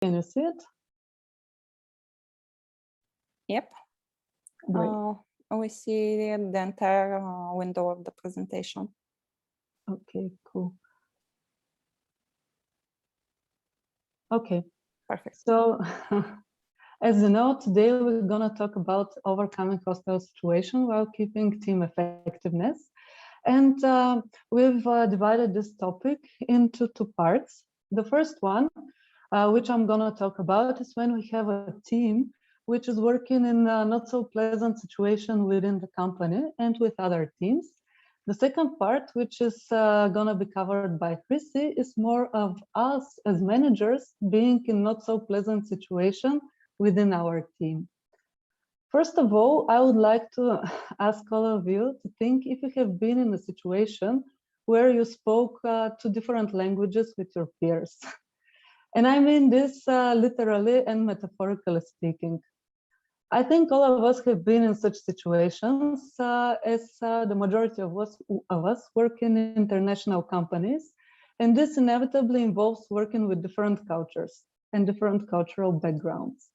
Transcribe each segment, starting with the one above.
Can you see it? Yep. Great. We see the entire window of the presentation. Okay, cool. Okay, Perfect. so as you know, today we're going to talk about overcoming hostile situation while keeping team effectiveness. And we've divided this topic into two parts. The first one, which I'm going to talk about, is when we have a team which is working in a not so pleasant situation within the company and with other teams. The second part, which is going to be covered by Chrissy, is more of us as managers being in not so pleasant situation within our team. First of all, I would like to ask all of you to think if you have been in a situation where you spoke two different languages with your peers. And I mean this literally and metaphorically speaking. I think all of us have been in such situations as the majority of us work in international companies. And this inevitably involves working with different cultures and different cultural backgrounds.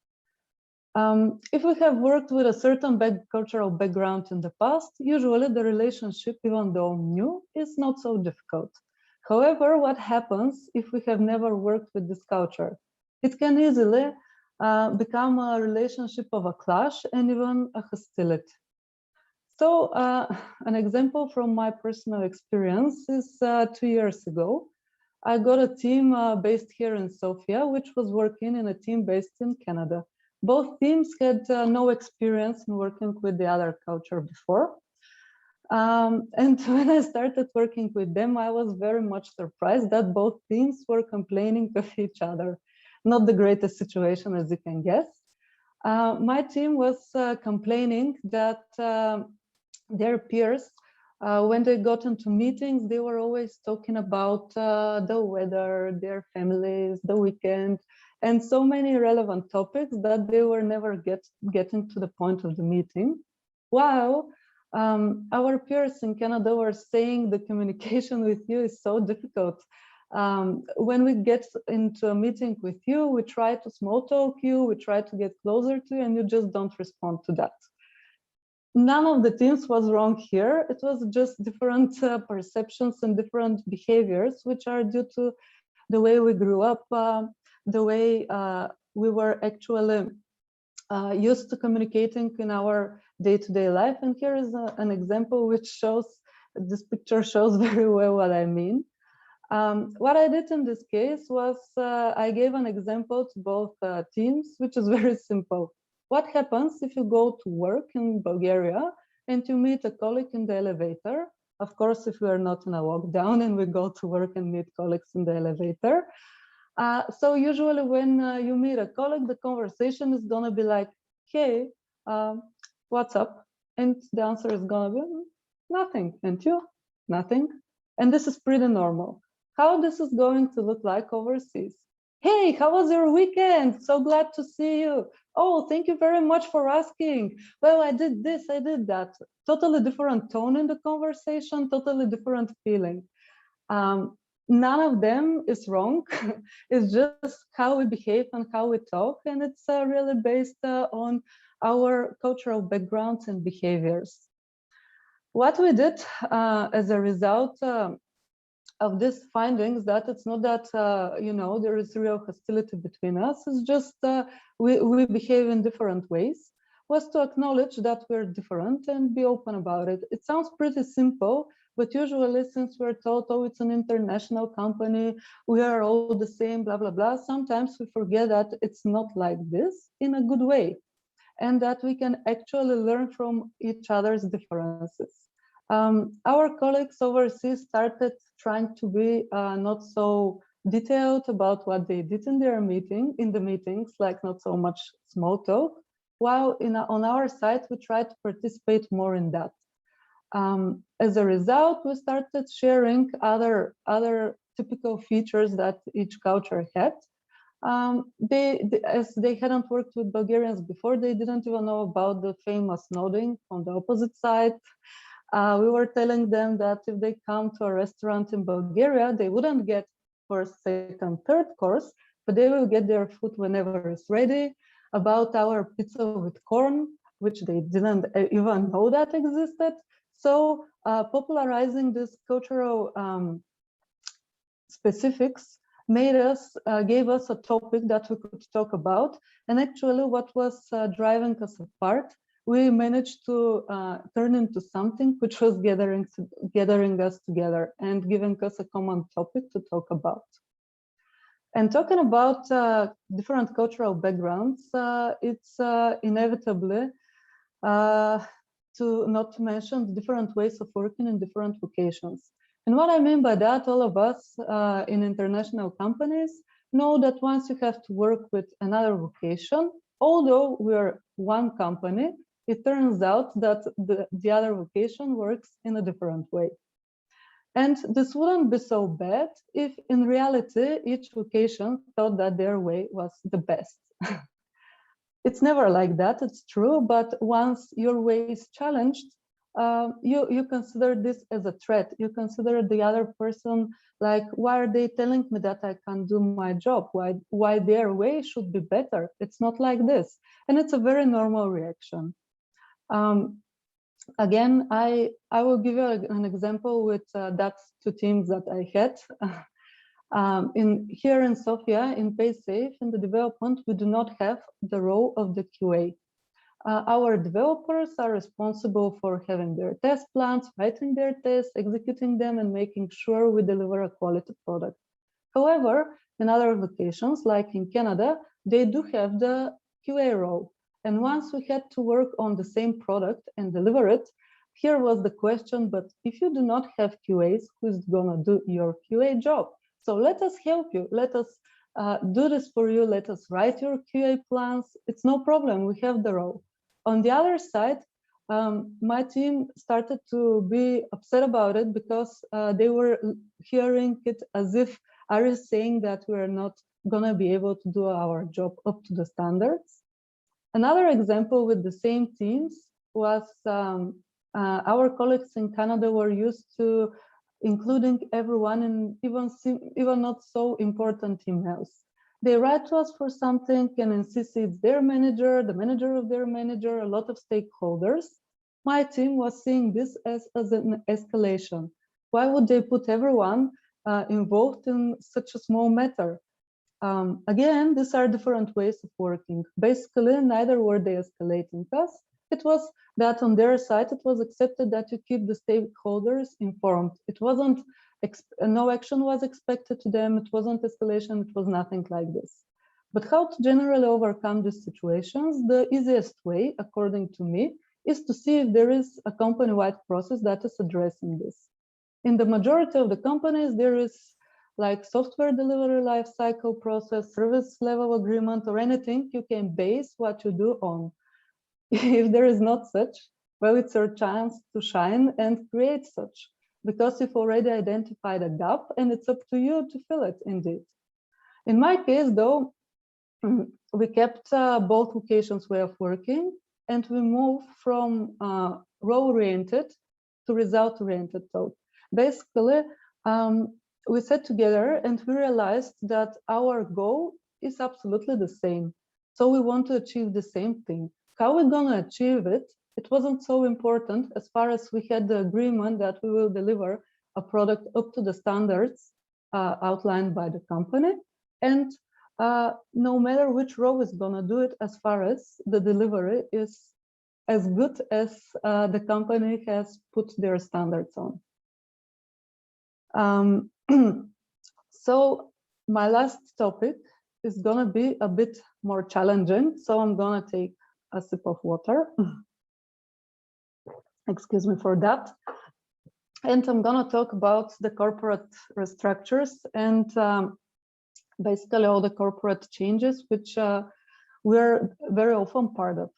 If we have worked with a certain cultural background in the past, usually the relationship, even though new, is not so difficult. However, what happens if we have never worked with this culture? It can easily become a relationship of a clash and even a hostility. So an example from my personal experience is 2 years ago. I got a team based here in Sofia, which was working in a team based in Canada. Both teams had no experience in working with the other culture before. And when I started working with them, I was very much surprised that both teams were complaining of each other. Not the greatest situation, as you can guess. My team was complaining that their peers, when they got into meetings, they were always talking about the weather, their families, the weekend, and so many relevant topics that they were never getting to the point of the meeting. While our peers in Canada were saying the communication with you is so difficult. When we get into a meeting with you, we try to small talk you, we try to get closer to you, and you just don't respond to that. None of the teams was wrong here. It was just different perceptions and different behaviors, which are due to the way we grew up, the way we were actually used to communicating in our day-to-day life. And here is an example which shows, this picture shows very well what I mean. What I did in this case was I gave an example to both teams, which is very simple. What happens if you go to work in Bulgaria and you meet a colleague in the elevator? Of course, if we are not in a lockdown and we go to work and meet colleagues in the elevator. So usually when you meet a colleague, the conversation is going to be like, hey, what's up? And the answer is going to be nothing. And you? Nothing. And this is pretty normal. How this is going to look like overseas? Hey, how was your weekend? So glad to see you. Oh, thank you very much for asking. Well, I did this, I did that. Totally different tone in the conversation, totally different feeling. None of them is wrong. It's just how we behave and how we talk. And it's really based on our cultural backgrounds and behaviors. What we did as a result of these findings, that it's not that you know, there is real hostility between us, it's just we behave in different ways, was to acknowledge that we're different and be open about it. It sounds pretty simple, but usually since we're told, oh, it's an international company, we are all the same, blah, blah, blah, sometimes we forget that it's not like this in a good way, and that we can actually learn from each other's differences. Our colleagues overseas started trying to be not so detailed about what they did in their meetings, like not so much small talk, while on our side, we tried to participate more in that. As a result, we started sharing other typical features that each culture had. As they hadn't worked with Bulgarians before, they didn't even know about the famous nodding on the opposite side. We were telling them that if they come to a restaurant in Bulgaria, they wouldn't get first, second, third course, but but they will get their food whenever it's ready, about our pizza with corn, which they didn't even know that existed. So popularizing this cultural specifics gave us a topic that we could talk about. And actually what was driving us apart, we managed to turn into something which was gathering us together and giving us a common topic to talk about. And talking about different cultural backgrounds, it's inevitably not to mention the different ways of working in different locations. And what I mean by that, all of us in international companies know that once you have to work with another location, although we're one company, it turns out that the other location works in a different way. And this wouldn't be so bad if in reality, each location thought that their way was the best. It's never like that, it's true, but once your way is challenged, you consider this as a threat. You consider the other person like, why are they telling me that I can't do my job? Why their way should be better? It's not like this. And it's a very normal reaction. Again, I will give you an example with that two teams that I had. Here in Sofia, in Paysafe, in the development, we do not have the role of the QA. Our developers are responsible for having their test plans, writing their tests, executing them, and making sure we deliver a quality product. However, in other locations, like in Canada, they do have the QA role. And once we had to work on the same product and deliver it, here was the question, but if you do not have QAs, who's gonna do your QA job? So let us help you, let us do this for you, let us write your QA plans. It's no problem, we have the role. On the other side, my team started to be upset about it because they were hearing it as if I was saying that we're not gonna be able to do our job up to the standards. Another example with the same teams was our colleagues in Canada were used to including everyone in even not so important emails. They write to us for something and in CC it's their manager, the manager of their manager, a lot of stakeholders. My team was seeing this as an escalation. Why would they put everyone involved in such a small matter? Again, these are different ways of working. Basically, neither were they escalating us. It was that on their side, it was accepted that you keep the stakeholders informed. It wasn't, no action was expected to them. It wasn't escalation. It was nothing like this. But how to generally overcome these situations? The easiest way, according to me, is to see if there is a company-wide process that is addressing this. In the majority of the companies, there is like software delivery lifecycle process, service level agreement, or anything you can base what you do on. If there is not such, well, it's your chance to shine and create such, because you've already identified a gap and it's up to you to fill it indeed. In my case, though, we kept both locations' way of working and we moved from role-oriented to result-oriented thought. Basically, we sat together and we realized that our goal is absolutely the same. So we want to achieve the same thing. How we're going to achieve it, it wasn't so important as far as we had the agreement that we will deliver a product up to the standards outlined by the company. And no matter which role is going to do it, as far as the delivery is as good as the company has put their standards on. So my last topic is going to be a bit more challenging. So I'm going to take a sip of water. Excuse me for that. And I'm going to talk about the corporate restructures and basically all the corporate changes, which we're very often part of.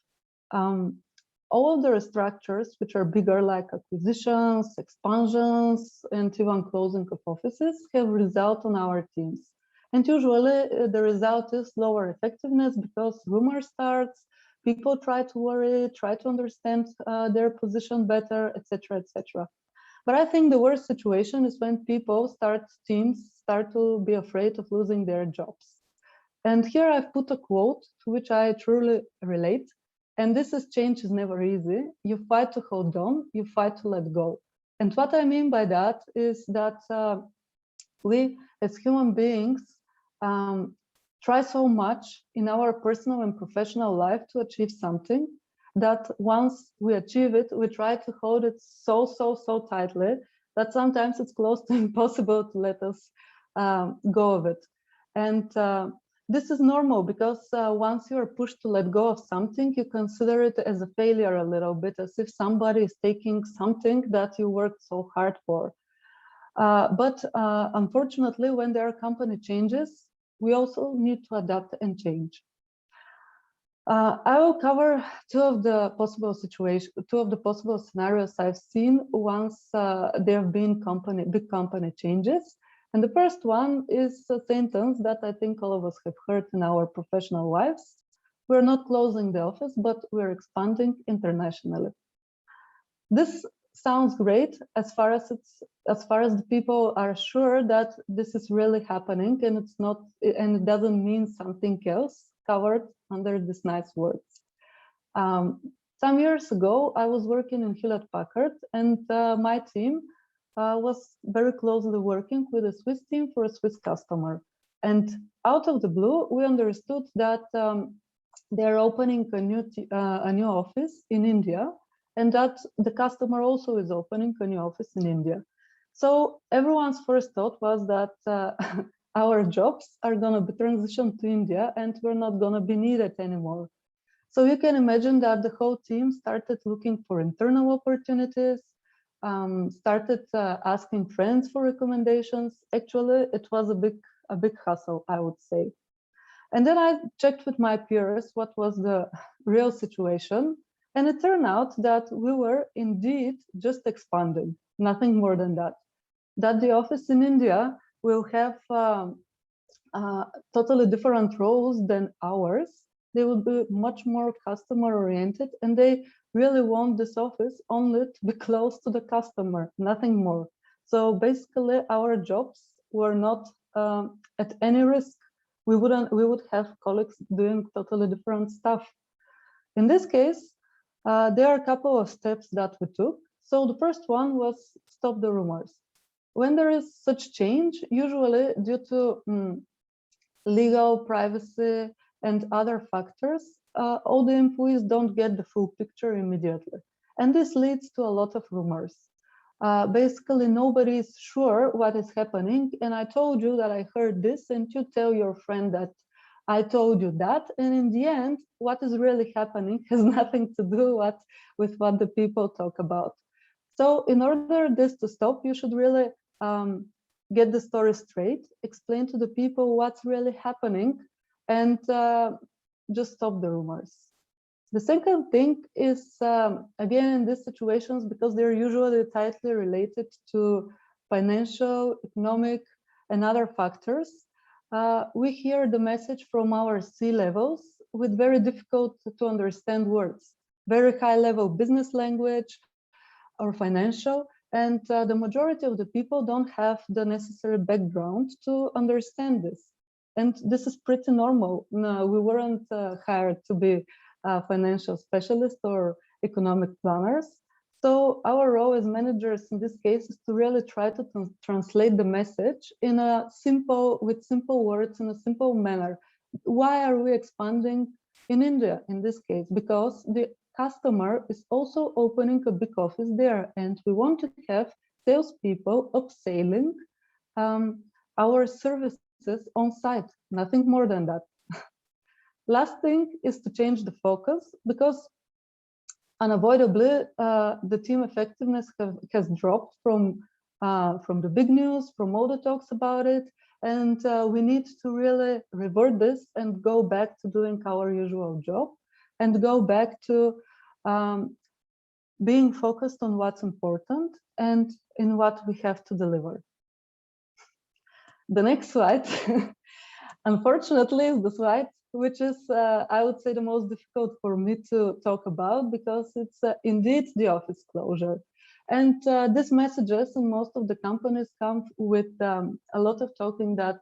All of the restructures, which are bigger, like acquisitions, expansions, and even closing of offices, have result on our teams. And usually the result is lower effectiveness because rumor starts, people try to worry, try to understand their position better, etc., etc. But I think the worst situation is when teams start to be afraid of losing their jobs. And here I've put a quote to which I truly relate. And this is: change is never easy. You fight to hold on, you fight to let go. And what I mean by that is that we as human beings try so much in our personal and professional life to achieve something that once we achieve it, we try to hold it so tightly that sometimes it's close to impossible to let us go of it. And this is normal because once you're pushed to let go of something, you consider it as a failure a little bit, as if somebody is taking something that you worked so hard for. But unfortunately, when there are company changes, we also need to adapt and change. I will cover two of the possible scenarios I've seen once there have been big company changes. And the first one is a sentence that I think all of us have heard in our professional lives. We're not closing the office, but we're expanding internationally. This sounds great as far as the people are sure that this is really happening, and it doesn't mean something else covered under these nice words. Some years ago, I was working in Hewlett-Packard, and my team was very closely working with a Swiss team for a Swiss customer. And out of the blue, we understood that they're opening a new office in India, and that the customer also is opening a new office in India. So everyone's first thought was that our jobs are going to be transitioned to India and we're not going to be needed anymore. So you can imagine that the whole team started looking for internal opportunities, started asking friends for recommendations. Actually, it was a big hustle, I would say. And then I checked with my peers what was the real situation. And it turned out that we were indeed just expanding, nothing more than that. That the office in India will have totally different roles than ours. They will be much more customer oriented, and they really want this office only to be close to the customer, nothing more. So basically our jobs were not at any risk. We would have colleagues doing totally different stuff. In this case, there are a couple of steps that we took. So the first one was stop the rumors. When there is such change, usually due to legal, privacy, and other factors, all the employees don't get the full picture immediately. And this leads to a lot of rumors. Basically, nobody is sure what is happening. And I told you that I heard this, and you tell your friend that I told you that. And in the end, what is really happening has nothing to do with what the people talk about. So in order this to stop, you should really get the story straight, explain to the people what's really happening, and just stop the rumors. The second thing is, again, in these situations, because they're usually tightly related to financial, economic, and other factors, we hear the message from our C-levels with very difficult to understand words, very high-level business language or financial, and the majority of the people don't have the necessary background to understand this. And this is pretty normal. No, we weren't hired to be financial specialists or economic planners. So our role as managers in this case is to really try to translate the message in with simple words, in a simple manner. Why are we expanding in India in this case? Because the customer is also opening a big office there, and we want to have salespeople upselling our services on site, nothing more than that. Last thing is to change the focus, because unavoidably the team effectiveness has dropped from the big news, from all the talks about it, and we need to really revert this and go back to doing our usual job and go back to being focused on what's important and in what we have to deliver. The next slide, unfortunately, is the slide which is, I would say, the most difficult for me to talk about, because it's indeed the office closure. And these messages in most of the companies come with a lot of talking that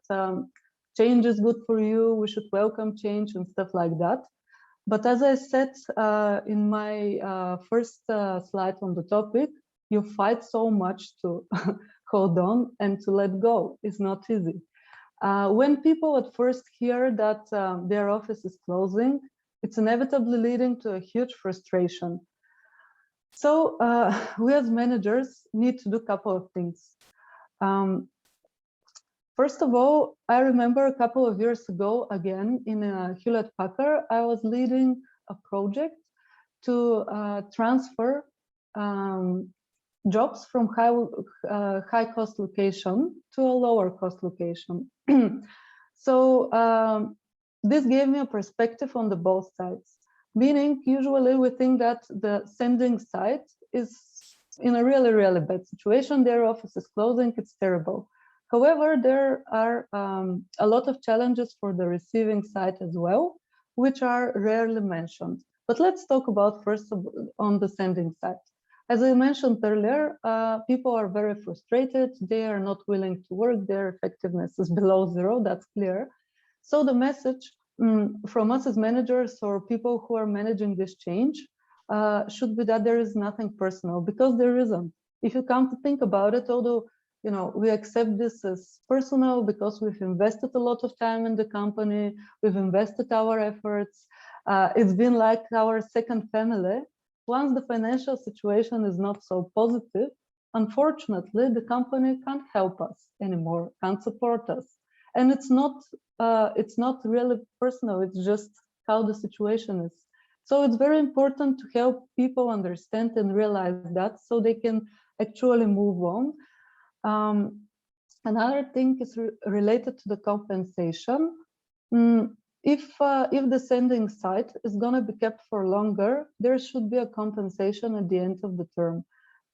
change is good for you, we should welcome change and stuff like that. But as I said in my first slide on the topic, you fight so much to hold on and to let go. It's not easy. When people at first hear that their office is closing, it's inevitably leading to a huge frustration. So we as managers need to do a couple of things. First of all, I remember a couple of years ago, again, in Hewlett-Packard, I was leading a project to transfer jobs from high-cost location to a lower-cost location. So this gave me a perspective on the both sides, meaning usually we think that the sending side is in a really, really bad situation. Their office is closing, it's terrible. However, there are a lot of challenges for the receiving side as well, which are rarely mentioned. But let's talk about first on the sending side. As I mentioned earlier, people are very frustrated. They are not willing to work. Their effectiveness is below zero, that's clear. So the message from us as managers or people who are managing this change should be that there is nothing personal, because there isn't. If you come to think about it, although we accept this as personal because we've invested a lot of time in the company, we've invested our efforts, it's been like our second family. Once the financial situation is not so positive, unfortunately, the company can't help us anymore, can't support us. And it's not really personal, it's just how the situation is. So it's very important to help people understand and realize that so they can actually move on. Another thing is related to the compensation. If the sending side is going to be kept for longer, there should be a compensation at the end of the term.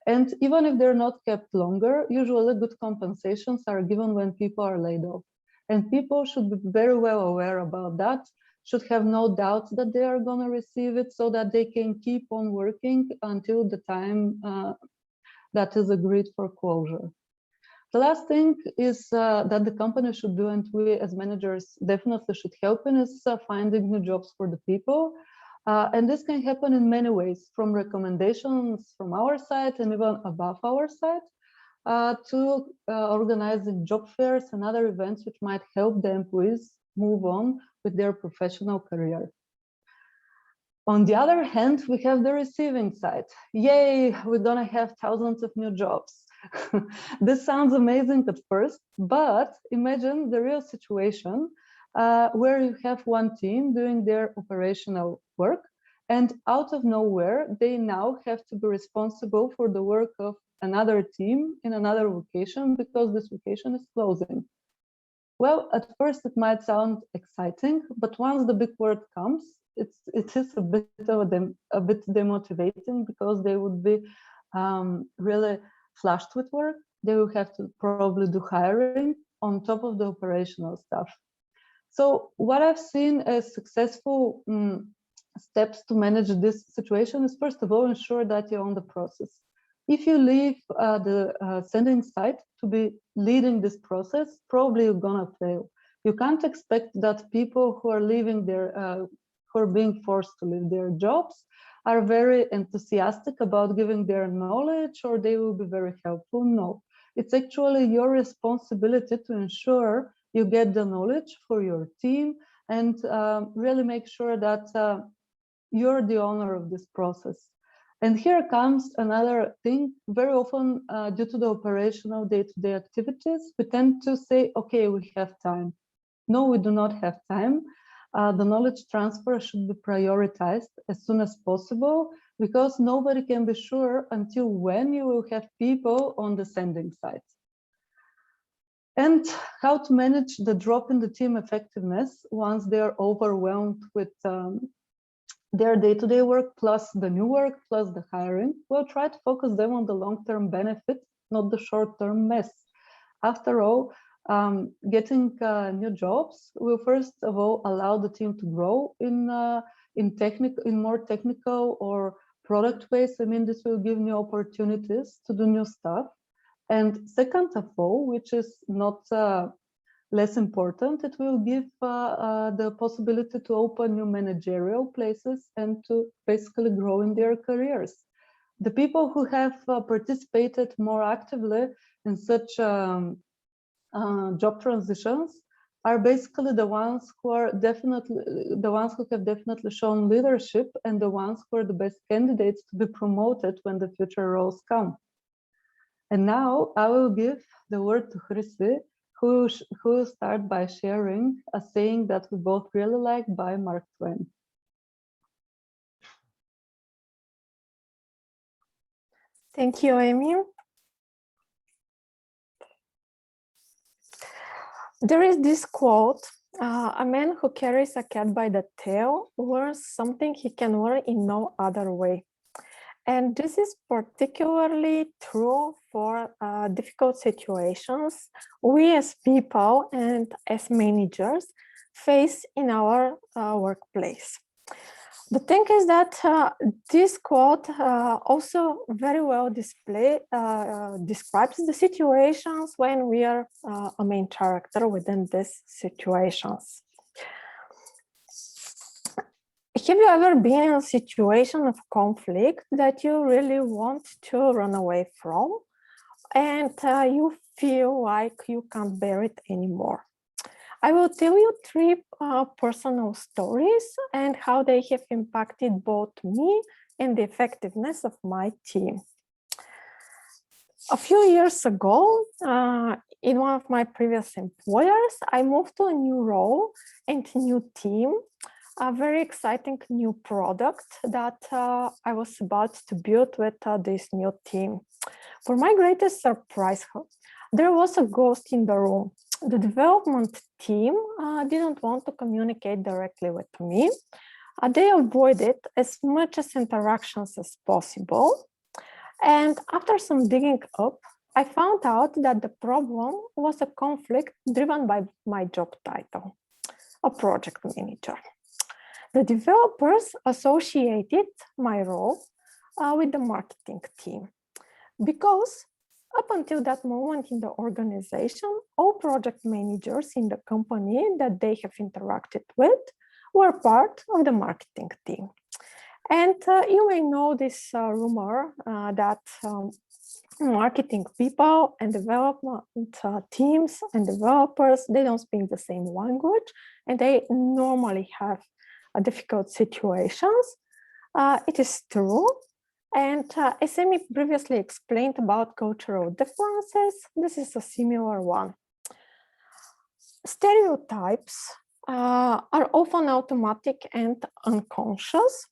And even if they're not kept longer, usually good compensations are given when people are laid off. And people should be very well aware about that, should have no doubt that they are going to receive it so that they can keep on working until the time that is agreed for closure. The last thing is that the company should do, and we as managers definitely should help in, is finding new jobs for the people. And this can happen in many ways, from recommendations from our side and even above our side, to organizing job fairs and other events which might help the employees move on with their professional career. On the other hand, we have the receiving side. Yay, we're gonna have thousands of new jobs. This sounds amazing at first, but imagine the real situation where you have one team doing their operational work, and out of nowhere, they now have to be responsible for the work of another team in another location because this location is closing. Well, at first it might sound exciting, but once the big word comes, it is a bit demotivating, because they would be really flushed with work. They will have to probably do hiring on top of the operational stuff. So what I've seen as successful steps to manage this situation is, first of all, ensure that you own the process. If you leave the sending side to be leading this process, probably you're gonna fail. You can't expect that people who are leaving their who are being forced to leave their jobs are very enthusiastic about giving their knowledge, or they will be very helpful. No, it's actually your responsibility to ensure you get the knowledge for your team and really make sure that you're the owner of this process. And here comes another thing. Very often, due to the operational day-to-day activities, we tend to say, okay, we have time. No, we do not have time. The knowledge transfer should be prioritized as soon as possible, because nobody can be sure until when you will have people on the sending side. And how to manage the drop in the team effectiveness once they are overwhelmed with their day-to-day work, plus the new work, plus the hiring. We'll try to focus them on the long-term benefit, not the short-term mess. After all, getting new jobs will first of all allow the team to grow in more technical or product ways. I mean, this will give new opportunities to do new stuff. And second of all, which is not less important, it will give the possibility to open new managerial places and to basically grow in their careers. The people who have participated more actively in such job transitions are basically the ones who are definitely the ones who have definitely shown leadership and the ones who are the best candidates to be promoted when the future roles come. And now I will give the word to Hristina, who will start by sharing a saying that we both really like by Mark Twain. Thank you, Emil. There is this quote, a man who carries a cat by the tail learns something he can learn in no other way. And this is particularly true for difficult situations we as people and as managers face in our workplace. The thing is that this quote also very well describes the situations when we are a main character within these situations. Have you ever been in a situation of conflict that you really want to run away from and you feel like you can't bear it anymore? I will tell you three personal stories and how they have impacted both me and the effectiveness of my team. A few years ago, in one of my previous employers, I moved to a new role and new team, a very exciting new product that I was about to build with this new team. For my greatest surprise, there was a ghost in the room. The development team didn't want to communicate directly with me. They avoided as much as interactions as possible. And after some digging up, I found out that the problem was a conflict driven by my job title, a project manager. The developers associated my role with the marketing team because up until that moment in the organization, all project managers in the company that they have interacted with were part of the marketing team. And you may know this rumor that marketing people and development teams and developers, they don't speak the same language and they normally have difficult situations. It is true. And as Amy previously explained about cultural differences, this is a similar one. Stereotypes are often automatic and unconscious.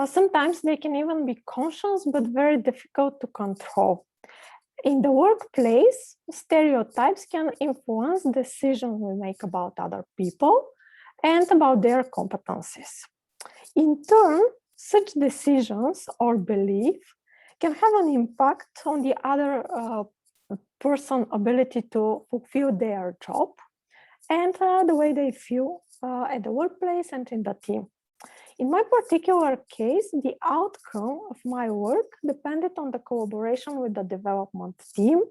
Sometimes they can even be conscious, but very difficult to control. In the workplace, stereotypes can influence decisions we make about other people and about their competencies. In turn, such decisions or belief can have an impact on the other person's ability to fulfill their job and the way they feel at the workplace and in the team. In my particular case, the outcome of my work depended on the collaboration with the development team,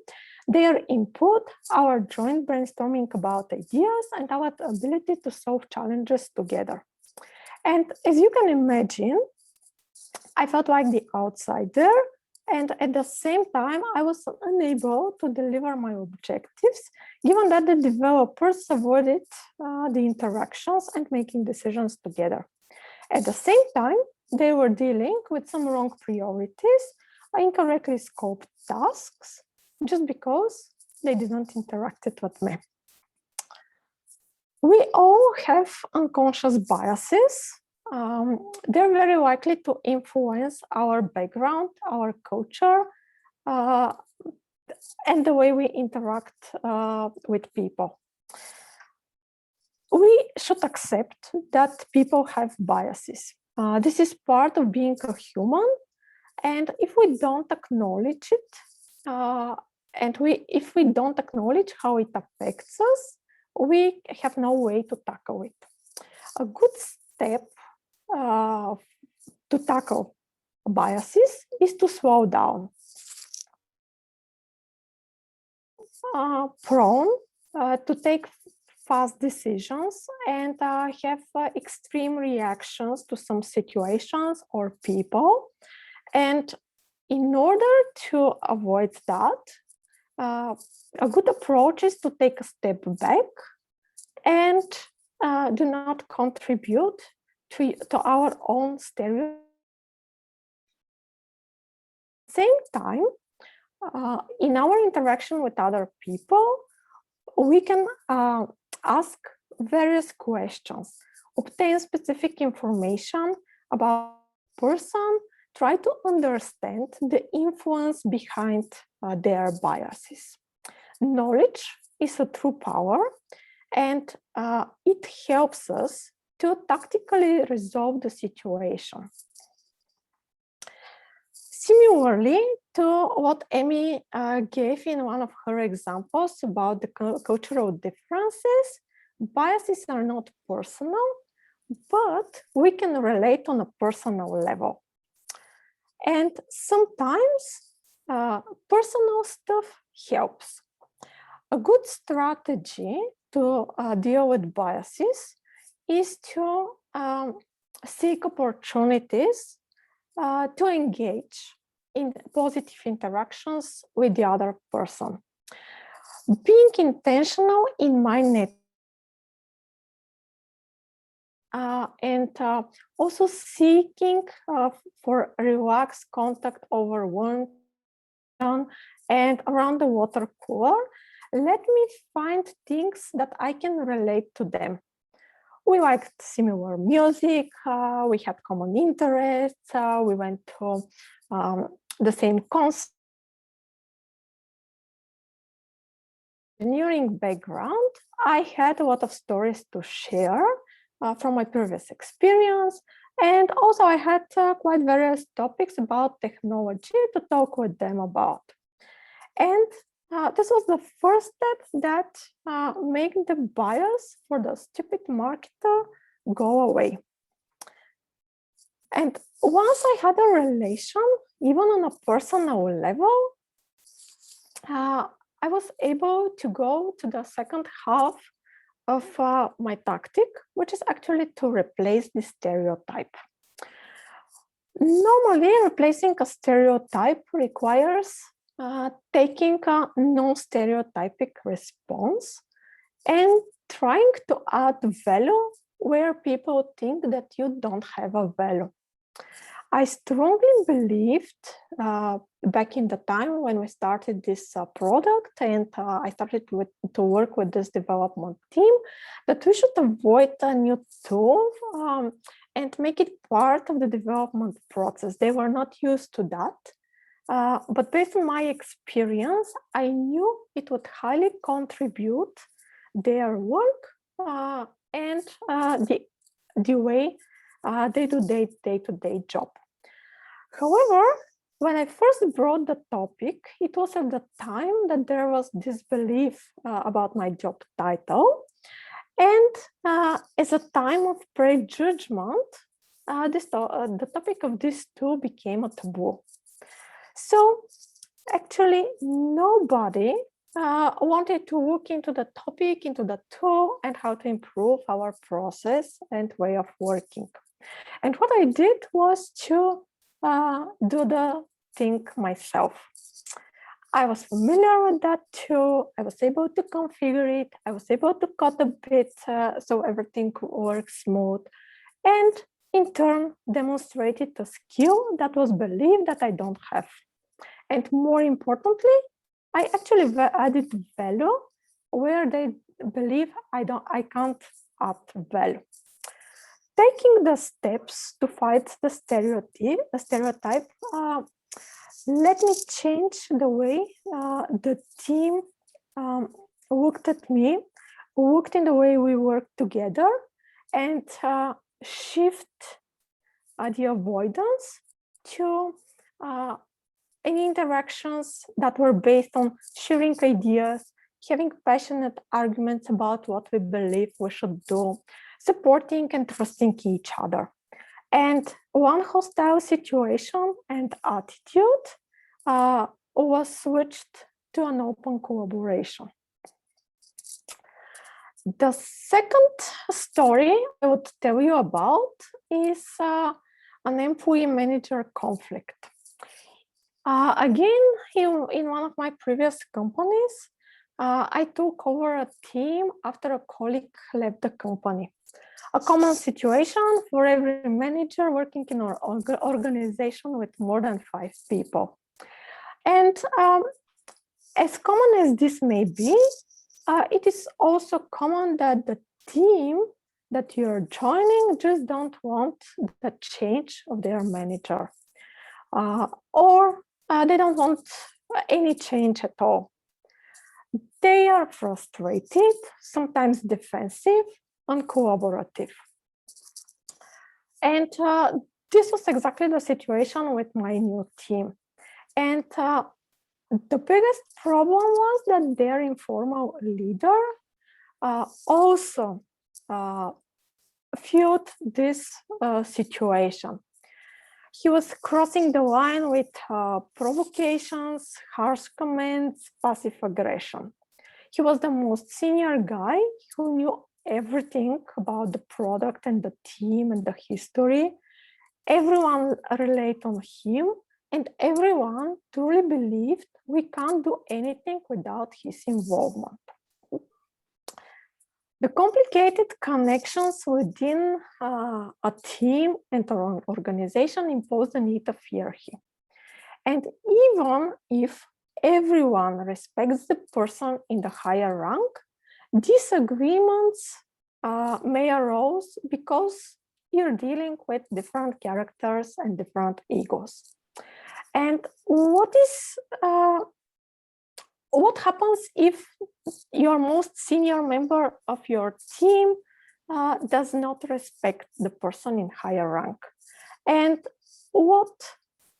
their input, our joint brainstorming about ideas, and our ability to solve challenges together. And as you can imagine, I felt like the outsider, and at the same time, I was unable to deliver my objectives, given that the developers avoided the interactions and making decisions together. At the same time, they were dealing with some wrong priorities, incorrectly scoped tasks, just because they didn't interact with me. We all have unconscious biases. They're very likely to influence our background, our culture, and the way we interact with people. We should accept that people have biases. This is part of being a human, and if we don't acknowledge it, if we don't acknowledge how it affects us, we have no way to tackle it. A good step to tackle biases is to slow down. Prone to take fast decisions and have extreme reactions to some situations or people. And in order to avoid that, a good approach is to take a step back and do not contribute to our own stereotypes. At the same time, in our interaction with other people, we can ask various questions, obtain specific information about the person, try to understand the influence behind their biases. Knowledge is a true power, and it helps us to tactically resolve the situation. Similarly to what Amy gave in one of her examples about the cultural differences, biases are not personal, but we can relate on a personal level. And sometimes personal stuff helps. A good strategy to deal with biases is to seek opportunities to engage in positive interactions with the other person. Being intentional in my network and also seeking for relaxed contact over one and around the water cooler, let me find things that I can relate to them. We liked similar music, we had common interests, we went to the same concert. Engineering background, I had a lot of stories to share from my previous experience, and also I had quite various topics about technology to talk with them about. And this was the first step that made the bias for the stupid marketer go away. And once I had a relation, even on a personal level, I was able to go to the second half of my tactic, which is actually to replace the stereotype. Normally, replacing a stereotype requires taking a non-stereotypic response and trying to add value where people think that you don't have a value. I strongly believed back in the time when we started this product and I started to work with this development team that we should avoid a new tool and make it part of the development process. They were not used to that. But based on my experience, I knew it would highly contribute their work and the way they do their day-to-day job. However, when I first brought the topic, it was at the time that there was disbelief about my job title. And as a time of prejudgment, the topic of this tool became a taboo. So actually, nobody wanted to look into the topic, into the tool, and how to improve our process and way of working. And what I did was to do the thing myself. I was familiar with that tool. I was able to configure it. I was able to cut a bit so everything works smooth. And in turn, demonstrated a skill that was believed that I don't have. And more importantly, I actually added value where they believe I can't add value. Taking the steps to fight the stereotype, let me change the way the team looked at me, looked in the way we work together, and shift the avoidance to any interactions that were based on sharing ideas, having passionate arguments about what we believe we should do, supporting and trusting each other. And one hostile situation and attitude was switched to an open collaboration. The second story I would tell you about is an employee-manager conflict. Again, in one of my previous companies, I took over a team after a colleague left the company. A common situation for every manager working in an organization with more than 5 people. And as common as this may be, it is also common that the team that you're joining just don't want the change of their manager, or they don't want any change at all. They are frustrated, sometimes defensive, uncollaborative. And this was exactly the situation with my new team. And the biggest problem was that their informal leader also viewed this situation. He was crossing the line with provocations, harsh comments, passive aggression. He was the most senior guy who knew everything about the product and the team and the history. Everyone relied on him, and everyone truly believed we can't do anything without his involvement. The complicated connections within a team and an organization impose the need of hierarchy. And even if everyone respects the person in the higher rank, disagreements may arise because you're dealing with different characters and different egos. And what happens if your most senior member of your team does not respect the person in higher rank? And what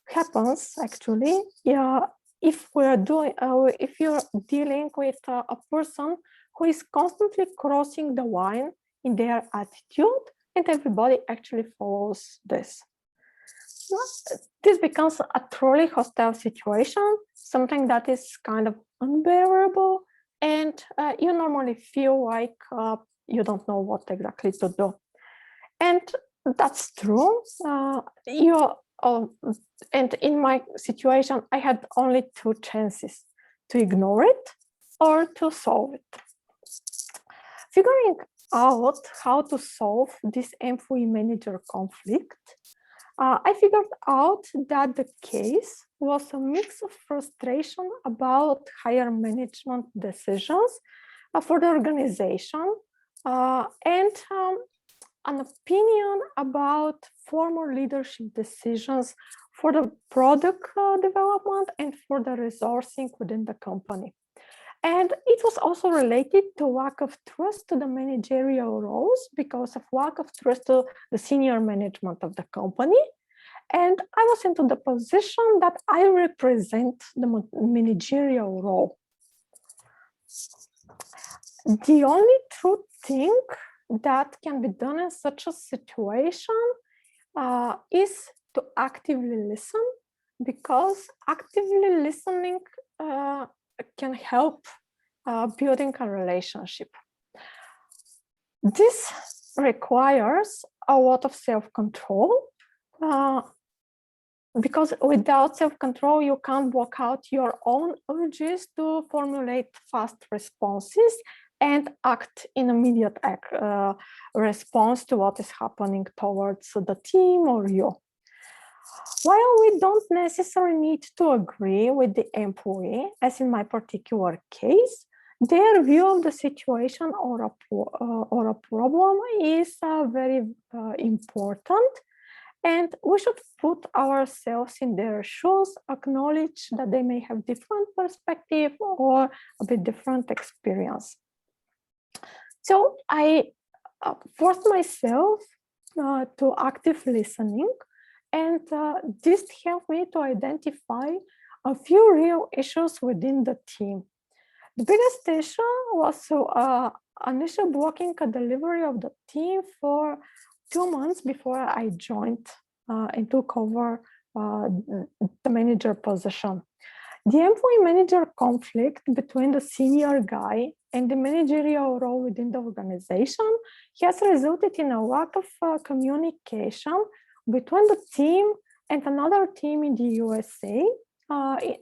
happens actually if you're dealing with a person who is constantly crossing the line in their attitude, and everybody actually follows this? This becomes a truly hostile situation, something that is kind of unbearable, and you normally feel like you don't know what exactly to do. And that's true. And in my situation, I had only 2 chances: to ignore it or to solve it. Figuring out how to solve this employee-manager conflict, I figured out that the case was a mix of frustration about higher management decisions for the organization and an opinion about former leadership decisions for the product development and for the resourcing within the company. And it was also related to lack of trust to the managerial roles because of lack of trust to the senior management of the company. And I was into the position that I represent the managerial role. The only true thing that can be done in such a situation is to actively listen, because actively listening can help building a relationship. This requires a lot of self-control, because without self-control, you can't block out your own urges to formulate fast responses and act in immediate response to what is happening towards the team or you. While we don't necessarily need to agree with the employee, as in my particular case, their view of the situation or a problem is very important, and we should put ourselves in their shoes, acknowledge that they may have different perspective or a bit different experience. So I forced myself to active listening, and this helped me to identify a few real issues within the team. The biggest issue was an issue blocking a delivery of the team for 2 months before I joined and took over the manager position. The employee manager conflict between the senior guy and the managerial role within the organization has resulted in a lot of communication between the team and another team in the USA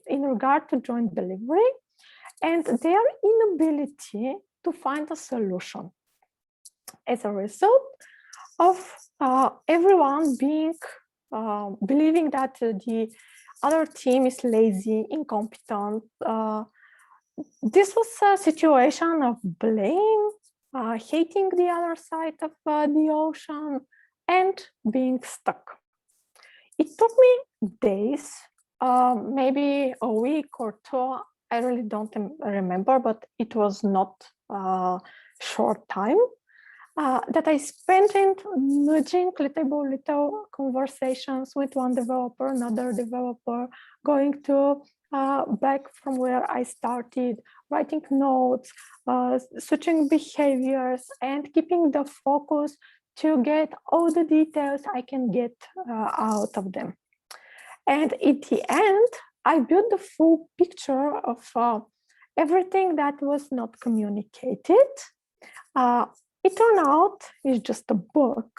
in regard to joint delivery and their inability to find a solution. As a result of everyone believing that the other team is lazy, incompetent, this was a situation of blame, hating the other side of the ocean, and being stuck. It took me days, maybe a week or two. I really don't remember, but it was not a short time that I spent in nudging little conversations with one developer, another developer, going to back from where I started, writing notes, switching behaviors, and keeping the focus to get all the details I can get out of them. And at the end, I built the full picture of everything that was not communicated. It turned out it's just a book.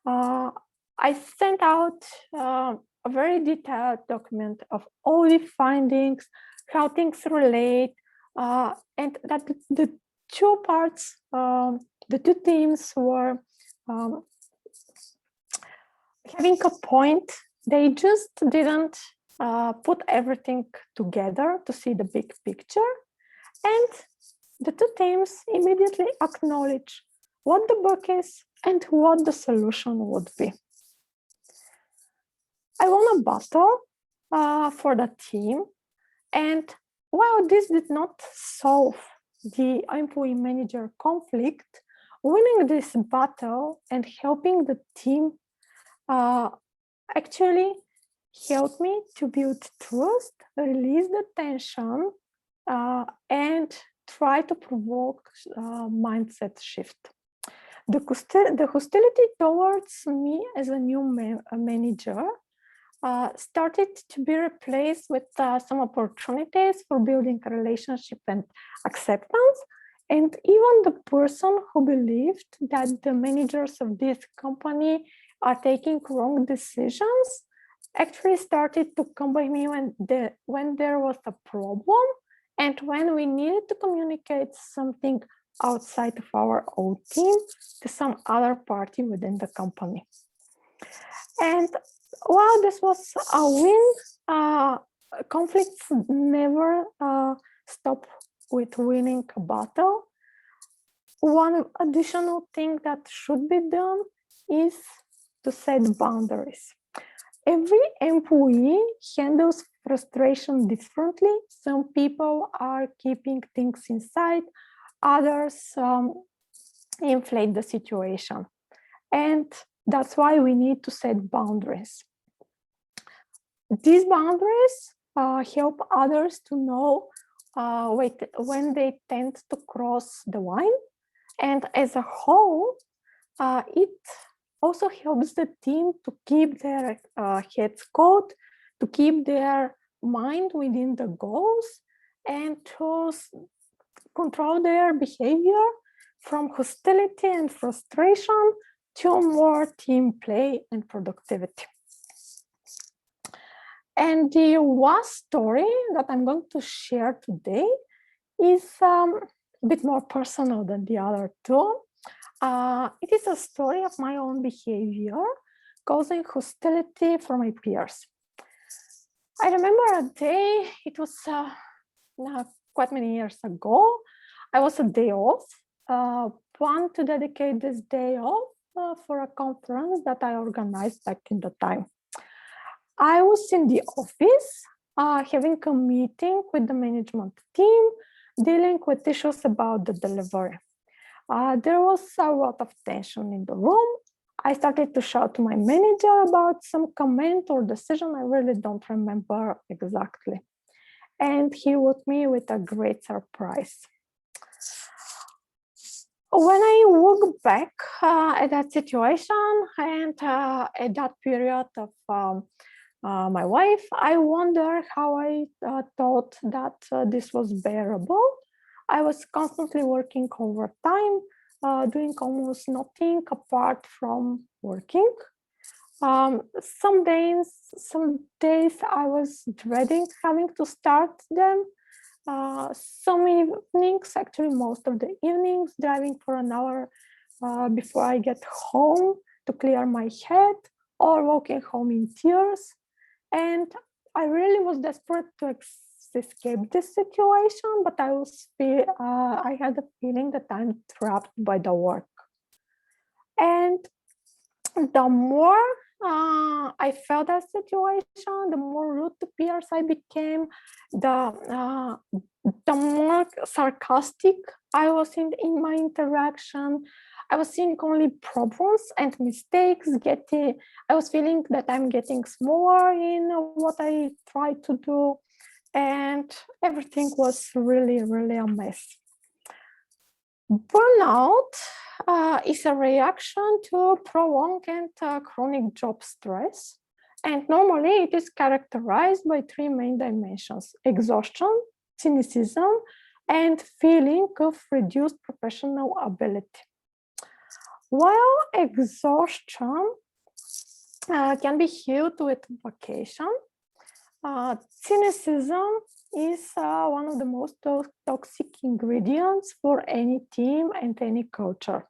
I sent out a very detailed document of all the findings, how things relate, and that the two parts, the two teams were having a point. They just didn't put everything together to see the big picture. And the two teams immediately acknowledge what the book is and what the solution would be. I won a battle for the team, and while this did not solve the employee manager conflict, winning this battle and helping the team actually helped me to build trust, release the tension, and try to provoke mindset shift. The hostility towards me as a new manager started to be replaced with some opportunities for building a relationship and acceptance. And even the person who believed that the managers of this company are taking wrong decisions actually started to come by me when there was a problem and when we needed to communicate something outside of our own team to some other party within the company. And while this was a win, conflicts never stop with winning a battle. One additional thing that should be done is to set boundaries. Every employee handles frustration differently. Some people are keeping things inside, others inflate the situation. And that's why we need to set boundaries. These boundaries help others to know when they tend to cross the line. And as a whole, it also helps the team to keep their heads cold, to keep their mind within the goals, and to control their behavior from hostility and frustration to more team play and productivity. And the last story that I'm going to share today is a bit more personal than the other two. It is a story of my own behavior causing hostility from my peers. I remember a day, it was quite many years ago. I was a day off, planned to dedicate this day off for a conference that I organized back in the time. I was in the office having a meeting with the management team, dealing with issues about the delivery. There was a lot of tension in the room. I started to shout to my manager about some comment or decision. I really don't remember exactly. And he woke me with a great surprise. When I look back at that situation and at that period of my life, I wonder how I thought that this was bearable. I was constantly working overtime, doing almost nothing apart from working. Some days I was dreading having to start them. Some evenings, actually most of the evenings, driving for an hour before I get home to clear my head, or walking home in tears. And I really was desperate to escape this situation, but I had the feeling that I'm trapped by the work. And the more I felt that situation, the more rude to peers I became, the more sarcastic I was in my interaction. I was seeing only problems and mistakes. I was feeling that I'm getting smaller in what I try to do, and everything was really, really a mess. Burnout is a reaction to prolonged and chronic job stress. And normally it is characterized by three main dimensions: exhaustion, cynicism, and feeling of reduced professional ability. While exhaustion can be healed with vacation, cynicism is one of the most toxic ingredients for any team and any culture.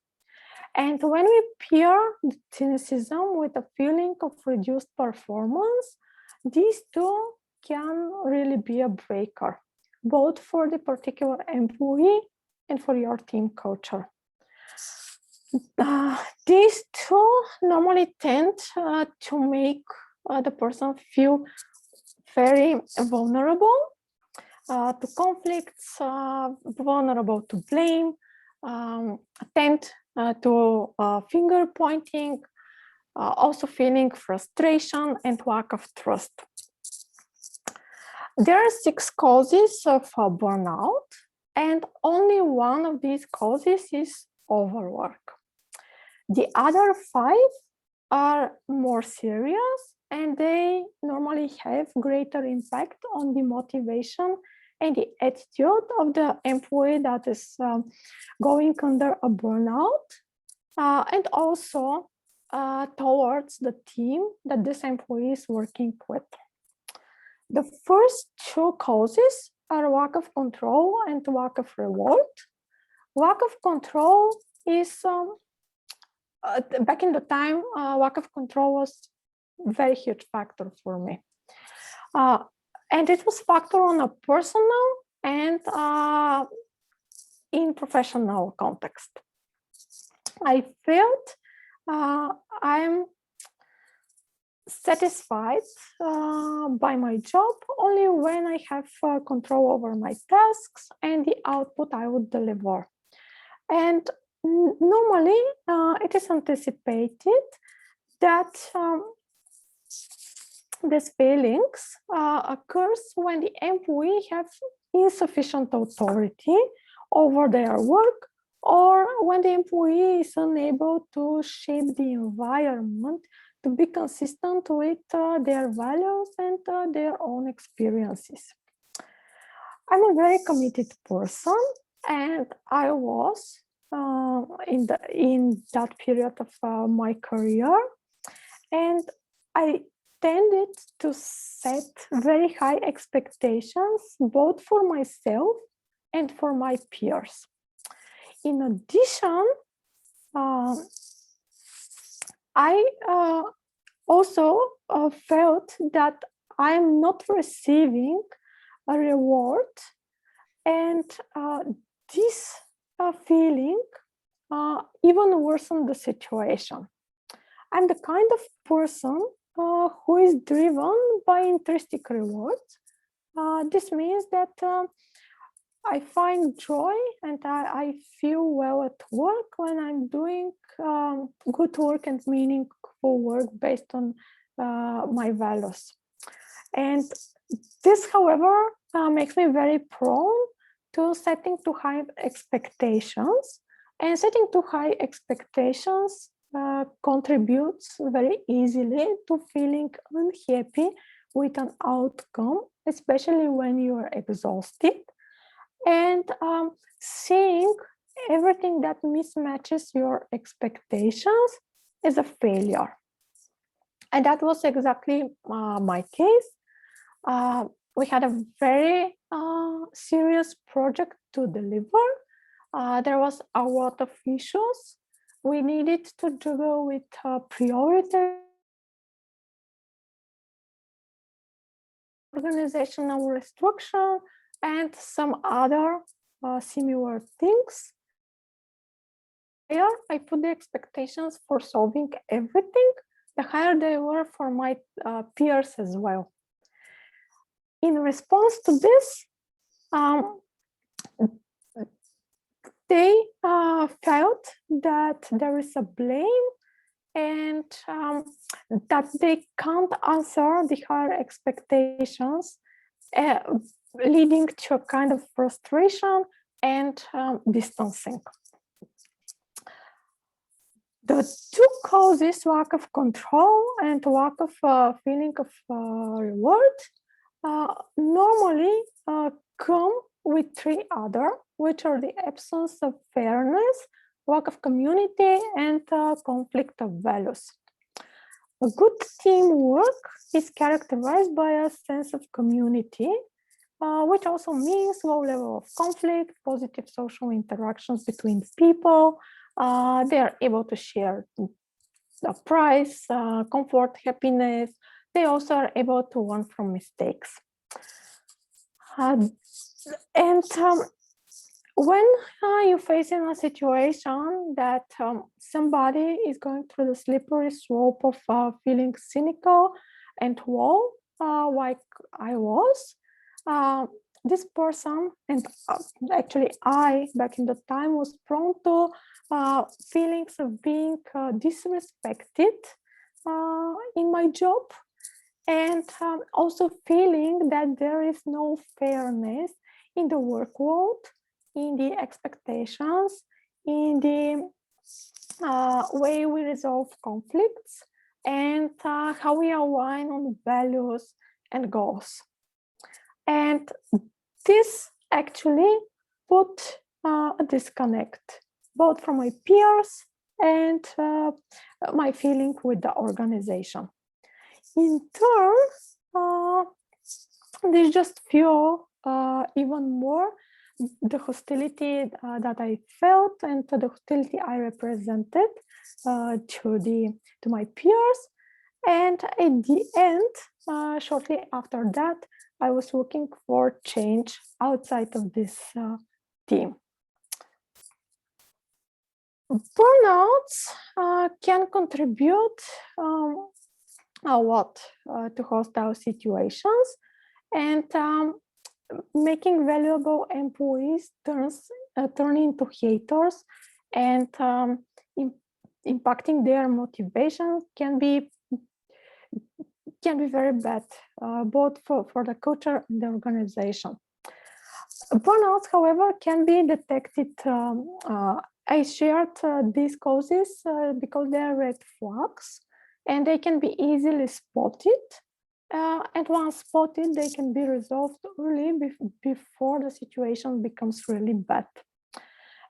And when we pair the cynicism with a feeling of reduced performance, these two can really be a breaker, both for the particular employee and for your team culture. These two normally tend to make the person feel very vulnerable to conflicts, vulnerable to blame, tend to finger pointing, also feeling frustration and lack of trust. There are 6 causes of burnout, and only one of these causes is overwork. The other 5 are more serious, and they normally have greater impact on the motivation and the attitude of the employee that is going under a burnout, and also towards the team that this employee is working with. The first 2 causes are lack of control and lack of reward. Lack of control is, back in the time, lack of control was a very huge factor for me. And it was factor on a personal and in professional context. I felt I'm satisfied by my job only when I have control over my tasks and the output I would deliver. And normally it is anticipated that these feelings occurs when the employee have insufficient authority over their work, or when the employee is unable to shape the environment to be consistent with their values and their own experiences. I'm a very committed person, and I was in that period of my career, and I tended to set very high expectations both for myself and for my peers. In addition, I also felt that I'm not receiving a reward, and this feeling even worsened the situation. I'm the kind of person who is driven by intrinsic rewards. This means that I find joy and I feel well at work when I'm doing good work and meaningful work based on my values. And this, however, makes me very prone to setting too high expectations. And setting too high expectations contributes very easily to feeling unhappy with an outcome, especially when you are exhausted. and seeing everything that mismatches your expectations is a failure. And that was exactly my case. We had a very serious project to deliver. There was a lot of issues. We needed to juggle with priority, organizational restriction, and some other similar things. Here, I put the expectations for solving everything, the higher they were for my peers as well. In response to this, they felt that there is a blame and that they can't answer the higher expectations, leading to a kind of frustration and distancing. The two causes, lack of control and lack of feeling of reward, normally come with three other, which are the absence of fairness, lack of community, and conflict of values. A good teamwork is characterized by a sense of community, which also means low level of conflict, positive social interactions between people. They are able to share the price, comfort, happiness. They also are able to learn from mistakes. When you face in a situation that somebody is going through the slippery slope of feeling cynical and low, like I was, this person, and actually I, back in the time, was prone to feelings of being disrespected in my job, and also feeling that there is no fairness in the workload, in the expectations, in the way we resolve conflicts, and how we align on values and goals. And this actually put a disconnect, both from my peers and my feeling with the organization. In turn, this just fueled even more the hostility that I felt and the hostility I represented to my peers. And at the end, shortly after that, I was looking for change outside of this team. Burnouts can contribute a lot to hostile situations, and making valuable employees turn into haters, and impacting their motivation can be very bad, both for the culture and the organization. Burnouts, however, can be detected. I shared these causes because they are red flags, and they can be easily spotted. And once spotted, they can be resolved early before the situation becomes really bad.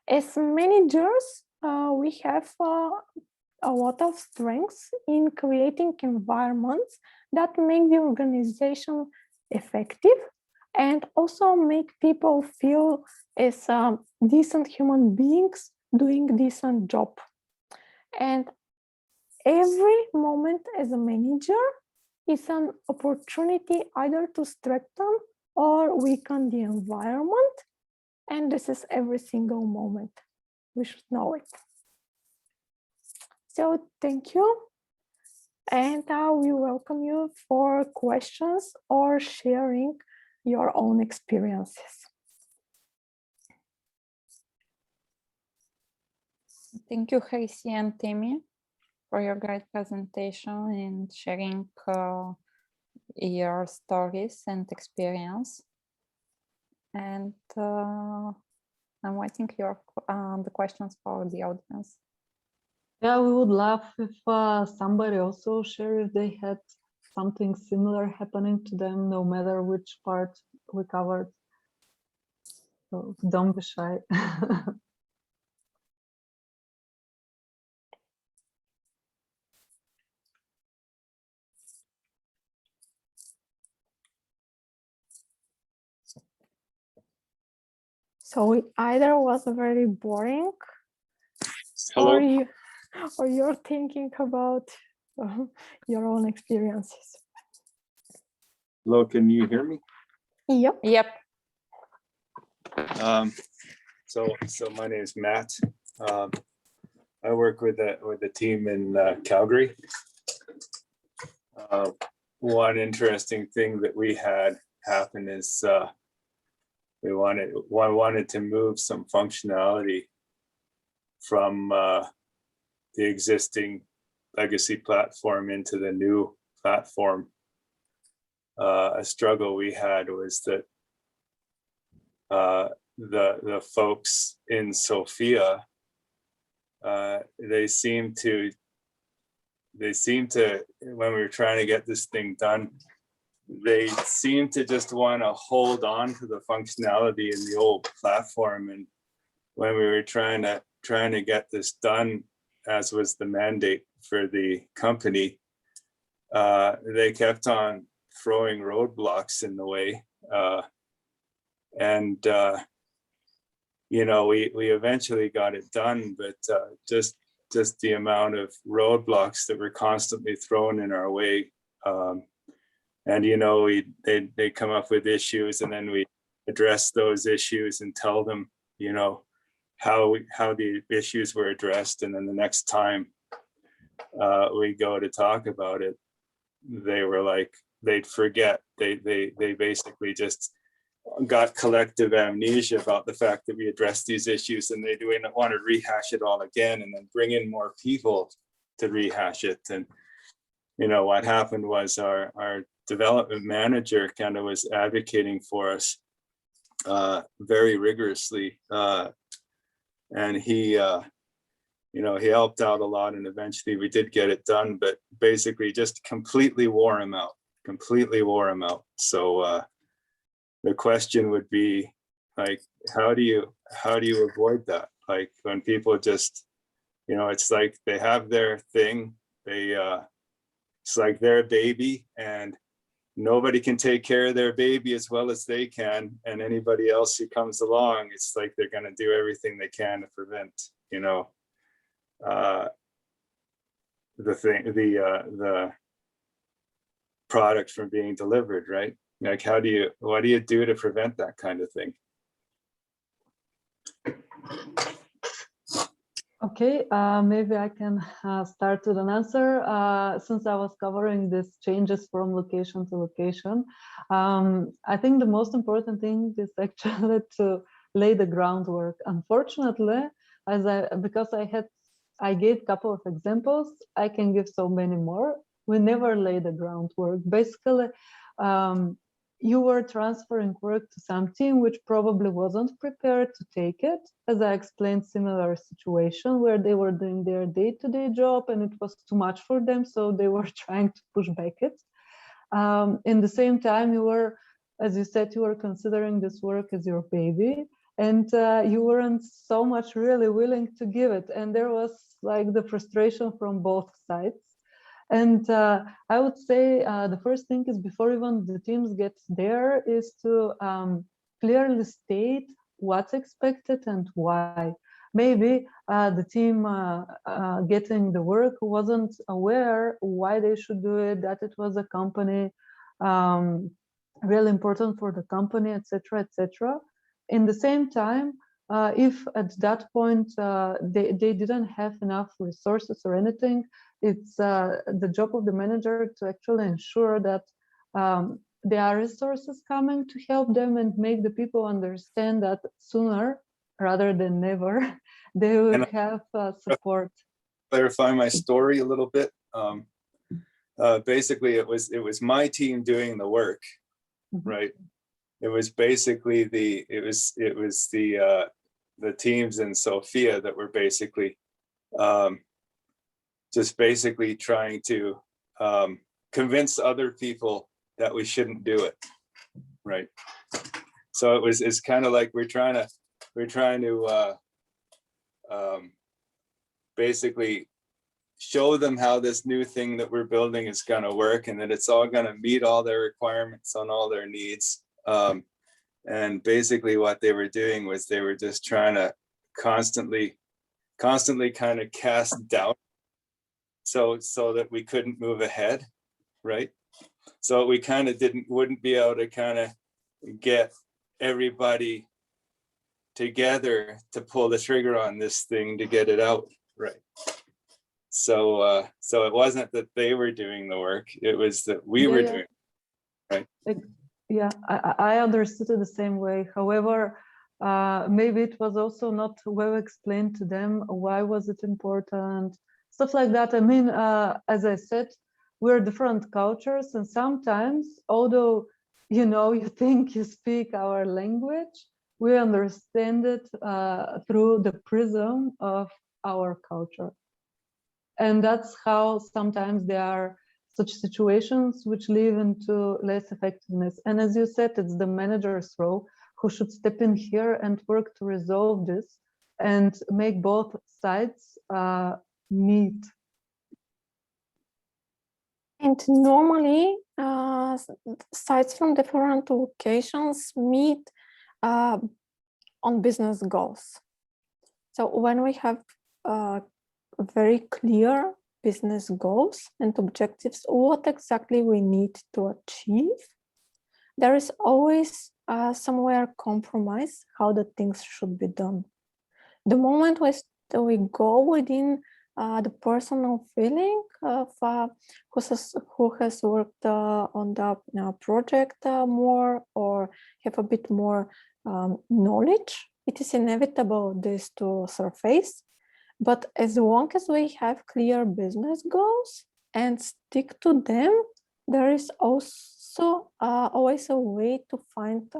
As managers, we have a lot of strengths in creating environments that make the organization effective and also make people feel as decent human beings doing a decent job. And every moment as a manager is an opportunity either to strengthen or weaken the environment. And this is every single moment. We should know it. So thank you. And we welcome you for questions or sharing your own experiences. Thank you, Hristina and Temi, for your great presentation and sharing your stories and experience. And I'm waiting the questions for the audience. Yeah, we would love if somebody also share if they had something similar happening to them, no matter which part we covered. So don't be shy. So it either was very boring, Hello. or you're thinking about your own experiences. Hello, can you hear me? Yep. Yep. So my name is Matt. I work with the team in Calgary. One interesting thing that we had happen is we wanted to move some functionality from the existing legacy platform into the new platform. A struggle we had was that the folks in Sofia, they seem to, when we were trying to get this thing done, they seem to just want to hold on to the functionality in the old platform. And when we were trying to get this done, as was the mandate for the company, they kept on throwing roadblocks in the way. You know, we eventually got it done, but just the amount of roadblocks that were constantly thrown in our way. And, you know, they come up with issues, and then we address those issues and tell them, you know, how the issues were addressed. And then the next time we go to talk about it, they were like, they'd forget. They basically just got collective amnesia about the fact that we addressed these issues, and they didn't want to rehash it all again and then bring in more people to rehash it. And, you know, what happened was our development manager kind of was advocating for us very rigorously. And he, you know, he helped out a lot, and eventually we did get it done, but basically just completely wore him out. So the question would be, like, how do you avoid that? Like, when people just, you know, it's like they have their thing, it's like their baby, and nobody can take care of their baby as well as they can, and anybody else who comes along, it's like they're going to do everything they can to prevent, you know, the product from being delivered, right? Like, what do you do to prevent that kind of thing? Okay, maybe I can start with an answer. Since I was covering these changes from location to location, I think the most important thing is actually to lay the groundwork. Unfortunately, because I gave a couple of examples, I can give so many more. We never lay the groundwork. Basically, you were transferring work to some team which probably wasn't prepared to take it. As I explained, similar situation where they were doing their day-to-day job and it was too much for them, so they were trying to push back it. In the same time, you were, as you said, you were considering this work as your baby, and you weren't so much really willing to give it. And there was like the frustration from both sides. And I would say the first thing is, before even the teams get there, is to clearly state what's expected and why. Maybe the team getting the work wasn't aware why they should do it, that it was a company, really important for the company, etc., etc. In the same time, if at that point they didn't have enough resources or anything, it's the job of the manager to actually ensure that there are resources coming to help them and make the people understand that sooner rather than never they will have support. Clarify my story a little bit. Basically, it was my team doing the work, right? It was basically the teams in Sofia that were basically just basically trying to convince other people that we shouldn't do it, right? So it's kind of like we're trying to basically show them how this new thing that we're building is going to work, and that it's all going to meet all their requirements on all their needs. And basically what they were doing was they were just trying to constantly kind of cast doubt so that we couldn't move ahead, right? So we kind of wouldn't be able to kind of get everybody together to pull the trigger on this thing to get it out, right? So it wasn't that they were doing the work, it was that we were doing it, right? Yeah, I understood it the same way. However, maybe it was also not well explained to them. Why was it important? Stuff like that. I mean, as I said, we're different cultures, and sometimes, although you think you speak our language, we understand it through the prism of our culture. And that's how sometimes there are such situations which lead into less effectiveness. And as you said, it's the manager's role who should step in here and work to resolve this and make both sides meet. And normally, sides from different locations meet on business goals. So when we have very clear business goals and objectives, what exactly we need to achieve, there is always somewhere compromise how the things should be done. The moment we go within the personal feeling of who has worked on the project more or have a bit more knowledge, it is inevitable this to surface. But as long as we have clear business goals and stick to them, there is also always a way to find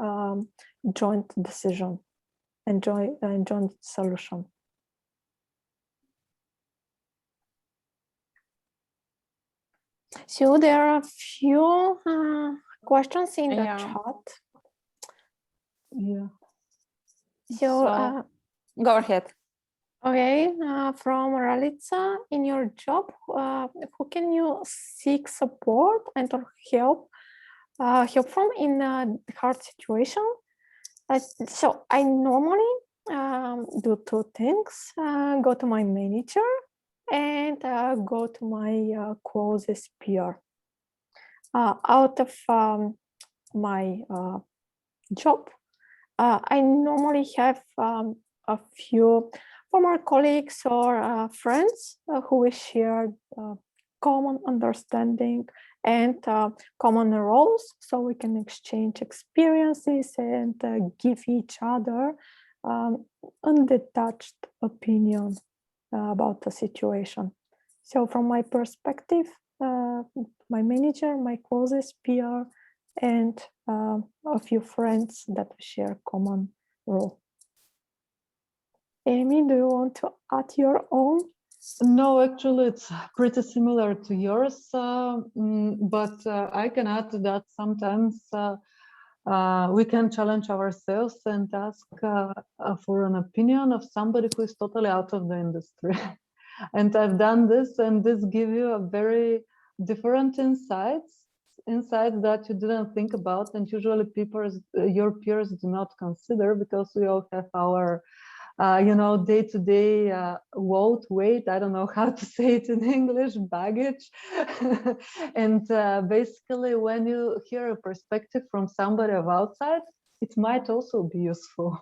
joint decision and joint solution. So there are a few questions in the chat. Yeah. So go ahead. Okay, from Ralitsa, in your job, who can you seek support and or help from in a hard situation? So I normally do two things: go to my manager and go to my closest peer. Out of my job, I normally have a few former colleagues or friends who we share common understanding and common roles, so we can exchange experiences and give each other undetached opinion about the situation. So from my perspective, my manager, my closest peer, and a few friends that we share common role. Amy, do you want to add your own? No, actually, it's pretty similar to yours, but I can add to that sometimes we can challenge ourselves and ask for an opinion of somebody who is totally out of the industry. And I've done this, and this gives you a very different insights that you didn't think about, and usually your peers do not consider, because we all have our day-to-day weight, I don't know how to say it in English, baggage. And basically, when you hear a perspective from somebody of outside, it might also be useful.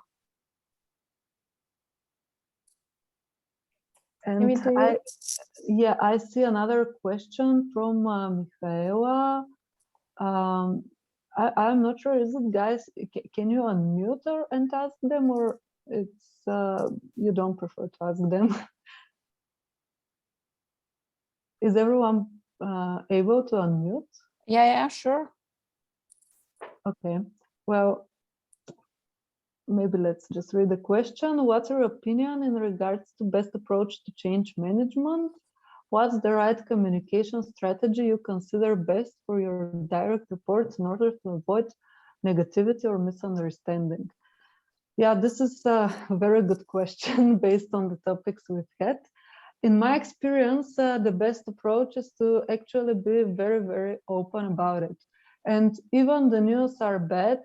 And I see another question from Michaela. I'm not sure, is it, guys, can you unmute her and ask them, or it's you don't prefer to ask them? Is everyone able to unmute? Yeah, sure. Okay, well, maybe let's just read the question. What's your opinion in regards to best approach to change management? What's the right communication strategy you consider best for your direct reports in order to avoid negativity or misunderstanding? Yeah, this is a very good question based on the topics we've had. In my experience, the best approach is to actually be very, very open about it. And even the news are bad,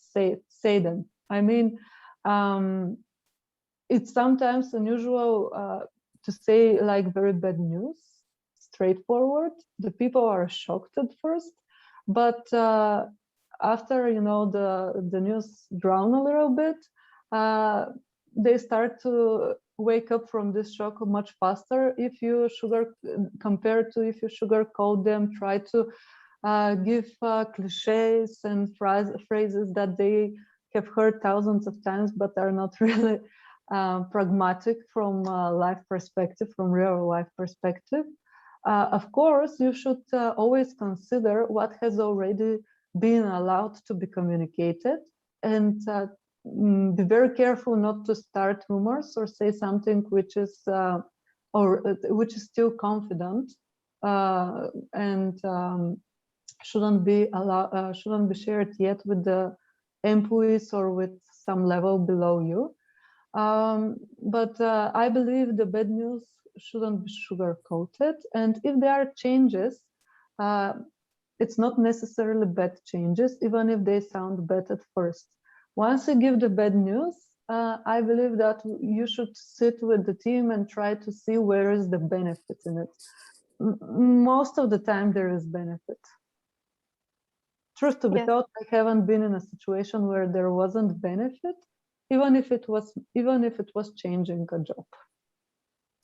say them. I mean, it's sometimes unusual to say like very bad news, straightforward. The people are shocked at first, but after, you know, the news drown a little bit, they start to wake up from this shock much faster if you compared to if you sugarcoat them, try to give cliches and phrases that they have heard thousands of times but are not really pragmatic from life perspective, from real life perspective. Of course, you should always consider what has already been allowed to be communicated, and be very careful not to start rumors or say something which is still confident and shouldn't be shared yet with the employees or with some level below you. But I believe the bad news shouldn't be sugar-coated, and if there are changes, it's not necessarily bad changes, even if they sound bad at first. Once you give the bad news, I believe that you should sit with the team and try to see where is the benefit in it. Most of the time there is benefit. Truth to be told, I haven't been in a situation where there wasn't benefit, even if it was changing a job.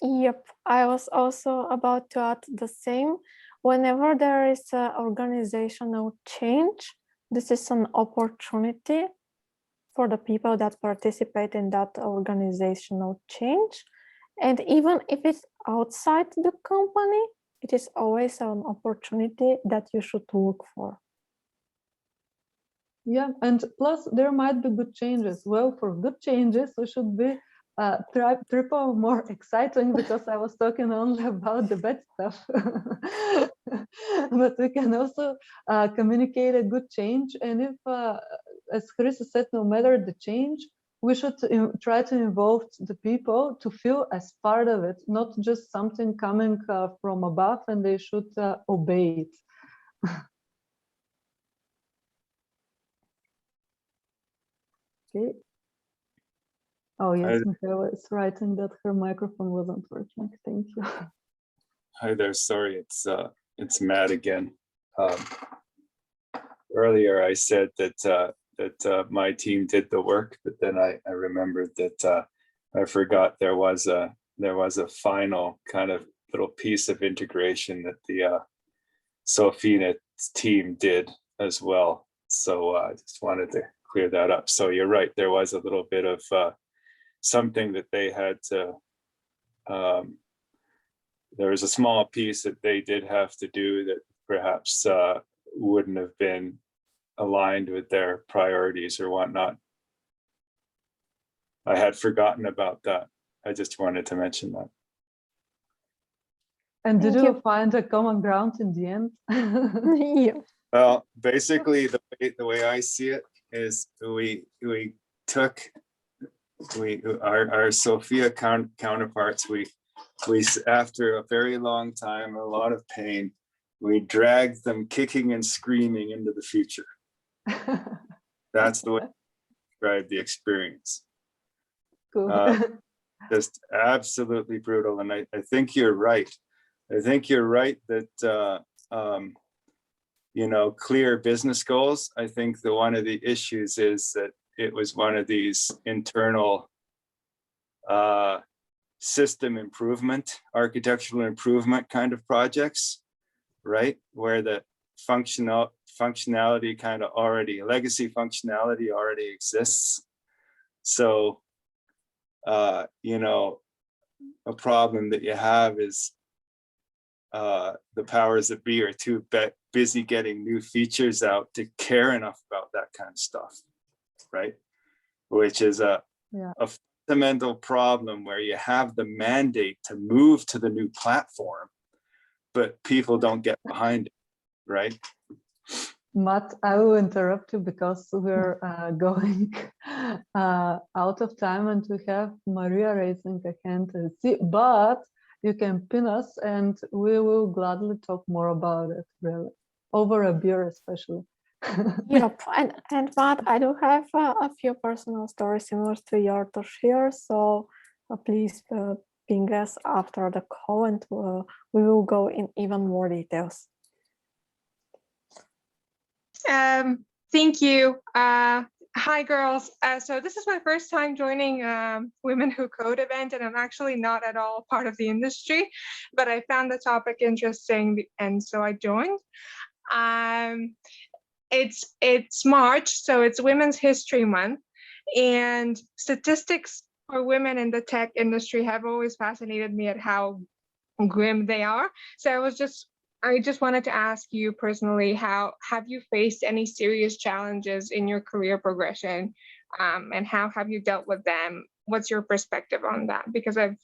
Yep, I was also about to add the same. Whenever there is an organizational change, this is an opportunity for the people that participate in that organizational change. And even if it's outside the company, it is always an opportunity that you should look for. Yeah, and plus there might be good changes. Well, for good changes, we should be triple more exciting, because I was talking only about the bad stuff. But we can also communicate a good change. And if, as Chris said, no matter the change, we should try to involve the people to feel as part of it, not just something coming from above and they should obey it. Okay. Oh yes, Michaela is writing that her microphone wasn't working. Thank you. Hi there. Sorry, it's Matt again. Earlier I said that my team did the work, but then I remembered that I forgot there was a final kind of little piece of integration that the Sofia team did as well. So I just wanted to clear that up. So you're right, there was a little bit of something that they had to, there was a small piece that they did have to do that perhaps wouldn't have been aligned with their priorities or whatnot. I had forgotten about that. I just wanted to mention that. And did you find a common ground in the end? Yeah. Well, basically the way I see it is our Sofia counterparts, we after a very long time, a lot of pain, we dragged them kicking and screaming into the future. That's the way I describe the experience. Cool. Just absolutely brutal. And I think you're right. I think you're right that you know, clear business goals. I think that one of the issues is that it was one of these internal system improvement, architectural improvement kind of projects, right? Where the functionality kind of already, legacy functionality already exists. So, you know, a problem that you have is the powers that be are too busy getting new features out to care enough about that kind of stuff, right? Which is a fundamental problem where you have the mandate to move to the new platform, but people don't get behind it, right? Matt, I will interrupt you because we're going out of time and we have Maria raising a hand. But you can pin us and we will gladly talk more about it, really, over a beer especially. Yep, and Matt, I do have a few personal stories similar to your to share, so please ping us after the call and we will go in even more details. Thank you. Hi, girls. So this is my first time joining Women Who Code event, and I'm actually not at all part of the industry, but I found the topic interesting, and so I joined. It's March, so it's Women's History Month, and statistics for women in the tech industry have always fascinated me at how grim they are. So I just wanted to ask you personally, how have you faced any serious challenges in your career progression, and how have you dealt with them? What's your perspective on that? Because I've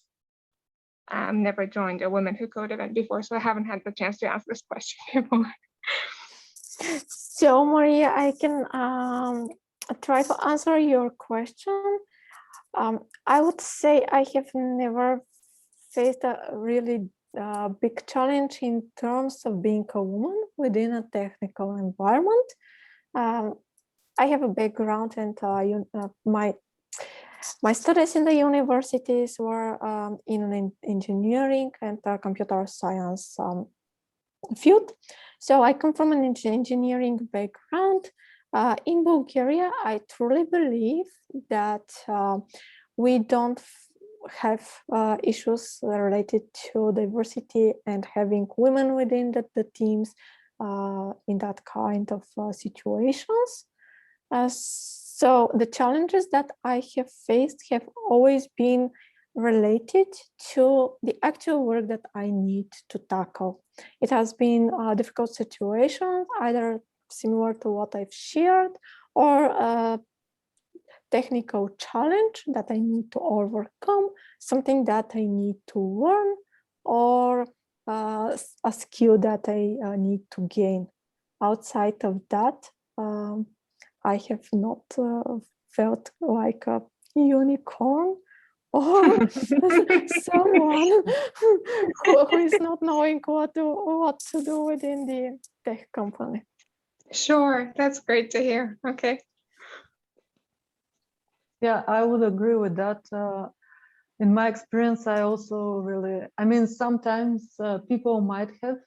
never joined a Women Who Code event before, so I haven't had the chance to ask this question before. So Maria, I can try to answer your question. I would say I have never faced a really big challenge in terms of being a woman within a technical environment. I have a background, and my studies in the universities were in engineering and computer science field. So I come from an engineering background. In Bulgaria, I truly believe that we don't have issues related to diversity and having women within the teams in that kind of situations. So the challenges that I have faced have always been related to the actual work that I need to tackle. It has been a difficult situation, either similar to what I've shared, or a technical challenge that I need to overcome, something that I need to learn, or a skill that I need to gain. Outside of that, I have not felt like a unicorn or someone who is not knowing what to do within the tech company. Sure, that's great to hear. Okay. Yeah, I would agree with that. In my experience, I also really, I mean, sometimes people might have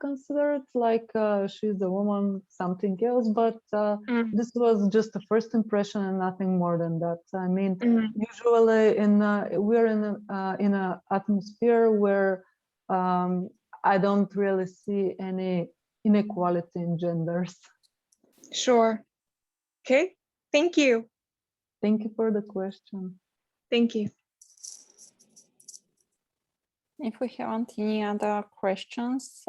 considered like she's a woman, something else, but this was just a first impression and nothing more than that. I mean, usually we're in an atmosphere where I don't really see any inequality in genders. Sure. Okay. Thank you. Thank you for the question. Thank you. If we haven't any other questions,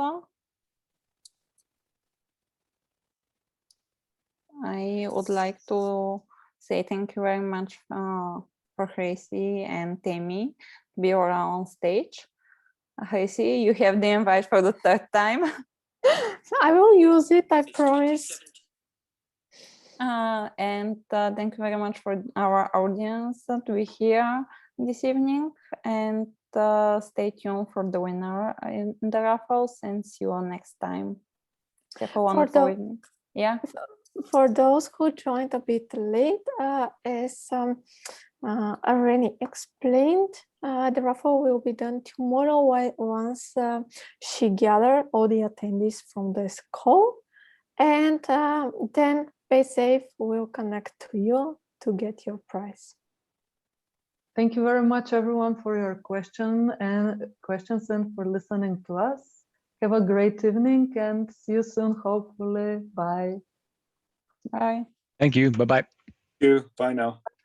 I would like to say thank you very much for Hristina and Temi to be around on stage. Hristina, you have the invite for the third time. I will use it, I promise. And thank you very much for our audience to be here this evening, and stay tuned for the winner in the raffles, and see you next time. Have a wonderful evening. Yeah. For those who joined a bit late, as already explained, the raffle will be done tomorrow once she gathered all the attendees from this call, and then Paysafe will connect to you to get your prize. Thank you very much, everyone, for your questions and for listening to us. Have a great evening and see you soon, hopefully. Bye. Bye. Thank you. Bye-bye. Thank you. Bye now.